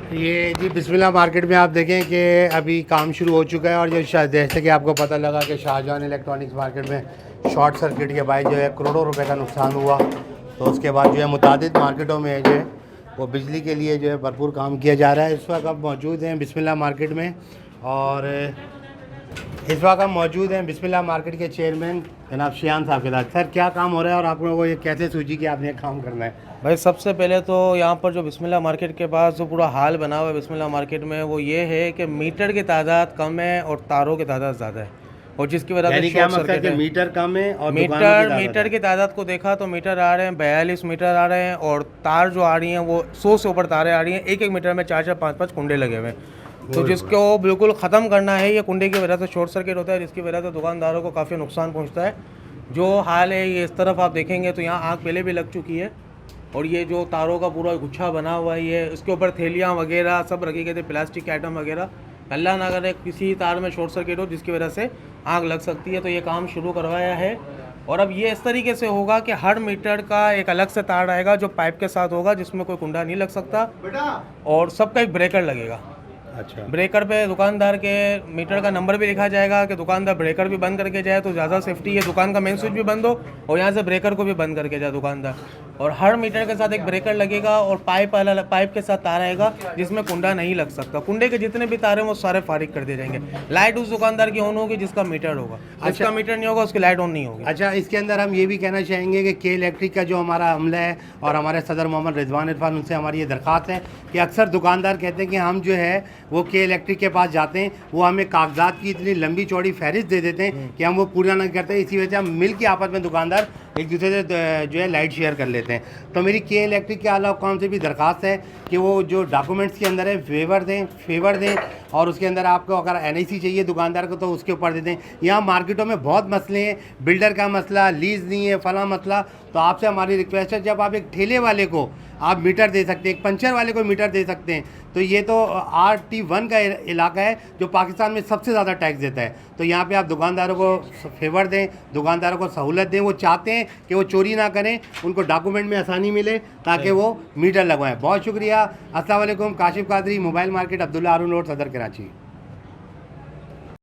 ये जी बिस्मिल्लाह मार्केट में आप देखें कि अभी काम शुरू हो चुका है और जो जैसे कि आपको पता लगा कि शाहजहां इलेक्ट्रॉनिक्स मार्केट में शॉर्ट सर्किट के बाद जो है करोड़ों रुपए का नुकसान हुआ। तो उसके बाद जो है मुतादिद मार्केटों में जो है वो बिजली के लिए जो है भरपूर काम किया जा रहा है। इस वक्त आप मौजूद हैं बिस्मिल्लाह मार्केट में और इस वक्त हम मौजूद हैं बिस्मिल्लाह मार्केट के चेयरमैन जनाब शियान साहब के साथ। सर क्या काम हो रहा है और आपको वो ये कैसे सूझी कि आपने काम करना है? भाई सबसे पहले तो यहाँ पर जो बिस्मिल्लाह मार्केट के पास जो पूरा हाल बना हुआ है बिस्मिल्लाह मार्केट में वो ये है कि मीटर की तादाद कम है और तारों की तादाद ज़्यादा है और जिसकी वजह से शॉर्ट सर्किट है। मीटर कम है और मीटर की तादाद को देखा तो मीटर आ रहे हैं 42 मीटर आ रहे हैं और तार जो आ रही हैं वो 100 से ऊपर तारें आ रही हैं। एक एक मीटर में 4-4 5-5 कुंडे लगे हुए हैं। तो जिसको बिल्कुल ख़त्म करना है, ये कुंडे की वजह से शॉर्ट सर्किट होता है जिसकी वजह से दुकानदारों को काफ़ी नुकसान पहुँचता है। जो हाल है ये इस तरफ आप देखेंगे तो यहाँ आग पहले भी लग चुकी है और ये जो तारों का पूरा गुच्छा बना हुआ है ये इसके ऊपर थैलियाँ वगैरह सब रखे गए थे, प्लास्टिक के आइटम वगैरह। अल्लाह ना करे किसी तार में शॉर्ट सर्किट हो जिसकी वजह से आग लग सकती है। तो ये काम शुरू करवाया है और अब ये इस तरीके से होगा कि हर मीटर का एक अलग से तार आएगा जो पाइप के साथ होगा, जिसमें कोई कुंडा नहीं लग सकता और सबका एक ब्रेकर लगेगा। अच्छा। ब्रेकर पे दुकानदार के मीटर का नंबर भी लिखा जाएगा कि दुकानदार ब्रेकर भी बंद करके जाए तो ज़्यादा सेफ्टी है। दुकान का मेन स्विच भी बंद हो और यहाँ से ब्रेकर को भी बंद करके जाए दुकानदार। और हर मीटर के साथ एक ब्रेकर लगेगा और पाइप के साथ तार आएगा जिसमें कुंडा नहीं लग सकता। कुंडे के जितने भी तार हैं वो सारे फारिग कर दिए जाएंगे। लाइट उस दुकानदार की ऑन होगी जिसका मीटर होगा, जिसका मीटर नहीं होगा उसकी लाइट ऑन नहीं होगी। अच्छा, इसके अंदर हम ये भी कहना चाहेंगे कि के इलेक्ट्रिक का जो हमारा अमला है और हमारे सदर मोहम्मद रिजवान इरफान, उनसे हमारी ये दरख्वास्त है कि अक्सर दुकानदार कहते हैं कि हम जो है वो के इलेक्ट्रिक के पास जाते हैं, वो हमें कागजात की इतनी लंबी चौड़ी फहरिस्त दे देते हैं कि हम वो पूरा नहीं करते। इसी वजह से हम मिल के आपस में दुकानदार एक दूसरे से जो है लाइट शेयर कर लेते हैं। तो मेरी के इलेक्ट्रिक के आला हुक्काम से भी दरख्वास्त है कि वो जो डॉक्यूमेंट्स के अंदर है फेवर दें और उसके अंदर आपको अगर NIC चाहिए दुकानदार को तो उसके ऊपर दे दें। यहाँ मार्केटों में बहुत मसले हैं, बिल्डर का मसला, लीज़ नहीं है, फला मसला। तो आपसे हमारी रिक्वेस्ट है, जब आप एक ठेले वाले को आप मीटर दे सकते हैं, एक पंचर वाले को मीटर दे सकते हैं, तो ये तो RT1 का इलाका है जो पाकिस्तान में सबसे ज़्यादा टैक्स देता है। तो यहाँ पे आप दुकानदारों को फेवर दें, दुकानदारों को सहूलत दें। वो चाहते हैं कि वो चोरी ना करें, उनको डॉक्यूमेंट में आसानी मिले ताकि वो मीटर लगवाएं। बहुत शुक्रिया। अस्सलाम वालेकुम। काशिफ कादरी, मोबाइल मार्केट, अब्दुल्ला हारून रोड, सदर कराची।